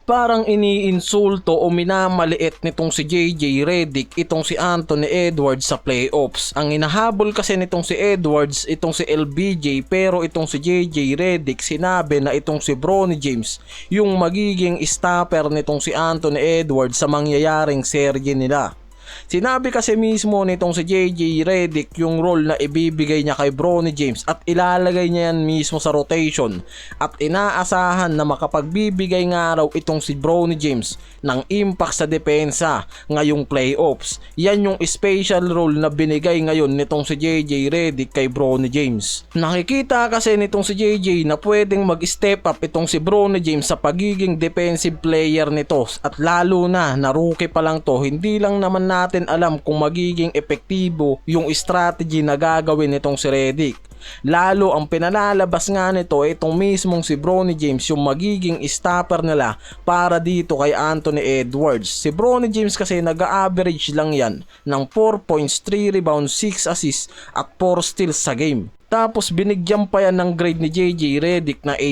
Parang iniinsulto o minamaliit nitong si JJ Redick itong si Anthony Edwards sa playoffs. Ang inahabol kasi nitong si Edwards itong si LBJ, pero itong si JJ Redick sinabi na itong si Bronny James yung magiging stopper nitong si Anthony Edwards sa mangyayaring serye nila. Sinabi kasi mismo nitong si JJ Redick yung role na ibibigay niya kay Bronny James at ilalagay niya yan mismo sa rotation, at inaasahan na makapagbibigay nga raw itong si Bronny James ng impact sa depensa ngayong playoffs. Yan yung special role na binigay ngayon nitong si JJ Redick kay Bronny James. Nakikita kasi nitong si JJ na pwedeng mag-step up itong si Bronny James sa pagiging defensive player nito, at lalo na rookie pa lang to, hindi lang naman natin alam kung magiging epektibo yung strategy na gagawin nitong si Redick. Lalo ang pinalalabas nga nito itong mismong si Bronny James yung magiging stopper nila para dito kay Anthony Edwards. Si Bronny James kasi nag-average lang yan ng 4 points, 3 rebounds, 6 assists at 4 steals sa game. Tapos binigyan pa yan ng grade ni JJ Redick na A+.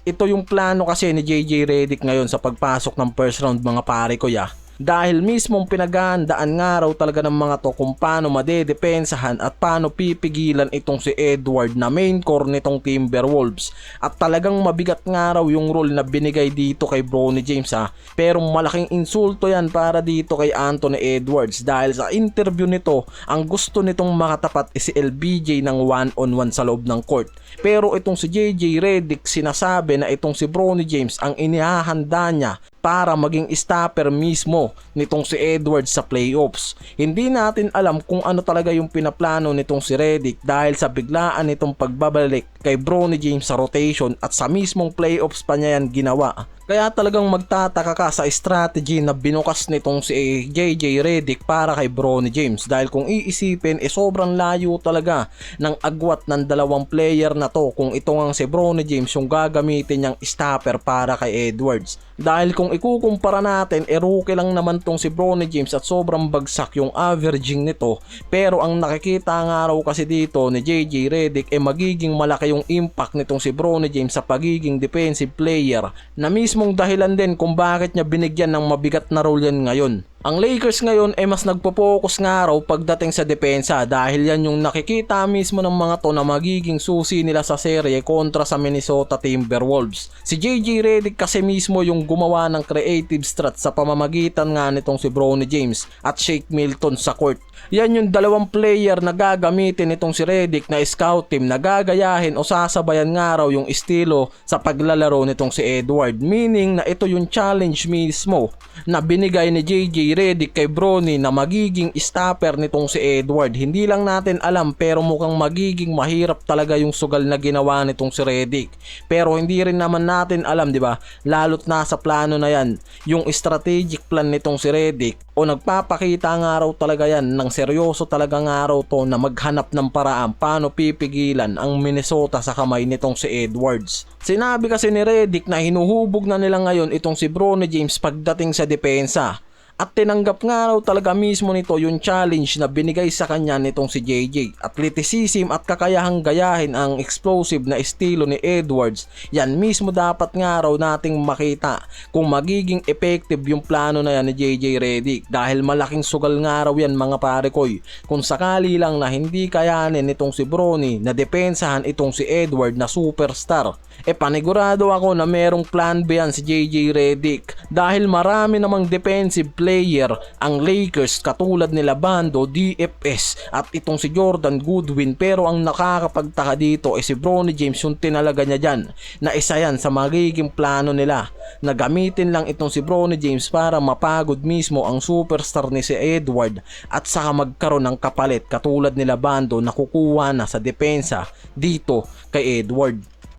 Ito yung plano kasi ni JJ Redick ngayon sa pagpasok ng first round, mga pare ko ya. Dahil mismong pinaghahandaan nga raw talaga ng mga to kung paano madedepensahan at paano pipigilan itong si Edward na main core nitong Timberwolves. At talagang mabigat nga raw yung role na binigay dito kay Bronny James pero malaking insulto yan para dito kay Anthony Edwards, dahil sa interview nito ang gusto nitong makatapat si LBJ ng 1-on-1 sa loob ng court. Pero itong si JJ Redick sinasabi na itong si Bronny James ang inihahanda niya para maging stopper mismo nitong si Edwards sa playoffs. Hindi natin alam kung ano talaga yung pinaplano nitong si Redick dahil sa biglaan nitong pagbabalik kay Bronny James sa rotation, at sa mismong playoffs pa niya yan ginawa. Kaya talagang magtataka ka sa strategy na binukas nitong si JJ Redick para kay Bronny James, dahil kung iisipin sobrang layo talaga ng agwat ng dalawang player na to kung ito nga si Bronny James yung gagamitin niyang stopper para kay Edwards. Dahil kung ikukumpara natin rookie lang naman tong si Bronny James at sobrang bagsak yung averaging nito, pero ang nakikita nga raw kasi dito ni JJ Redick magiging malaki yung impact nitong si Bronny James sa pagiging defensive player, na mismong dahilan din kung bakit niya binigyan ng mabigat na role yan ngayon. Ang Lakers ngayon mas nagpo-focus nga raw pagdating sa depensa, dahil yan yung nakikita mismo ng mga to na magiging susi nila sa serye kontra sa Minnesota Timberwolves. Si JJ Redick kasi mismo yung gumawa ng creative strat sa pamamagitan nga nitong si Bronny James at Shake Milton sa court. Yan yung dalawang player na gagamitin nitong si Redick na scout team na gagayahin o sasabayan nga raw yung estilo sa paglalaro nitong si Edward. Meaning na ito yung challenge mismo na binigay ni JJ Redick kay Bronny na magiging stopper nitong si Edward. Hindi lang natin alam pero mukhang magiging mahirap talaga yung sugal na ginawa nitong si Redick. Pero hindi rin naman natin alam, di ba? Lalo't nasa plano na yan yung strategic plan nitong si Redick, o nagpapakita nga raw talaga yan ng seryoso talaga nga raw to na maghanap ng paraan paano pipigilan ang Minnesota sa kamay nitong si Edwards. Sinabi kasi ni Redick na hinuhubog na nila ngayon itong si Bronny James pagdating sa depensa. At tinanggap nga raw talaga mismo nito yung challenge na binigay sa kanya nitong si JJ. Athleticism at kakayahang gayahin ang explosive na estilo ni Edwards. Yan mismo dapat nga raw nating makita kung magiging effective yung plano na yan ni JJ Redick. Dahil malaking sugal nga raw yan, mga pare koy. Kung sakali lang na hindi kayanin nitong si Bronny na depensahan itong si Edward na superstar, panigurado ako na merong plan B yan si JJ Redick. Dahil marami namang defensive player ang Lakers katulad nila Bando, DFS at itong si Jordan Goodwin, pero ang nakakapagtaka dito si Bronny James yung tinalaga niya dyan, na isa yan sa magiging plano nila na gamitin lang itong si Bronny James para mapagod mismo ang superstar ni si Edward at saka magkaroon ng kapalit katulad nila Bando na kukuha na sa depensa dito kay Edward.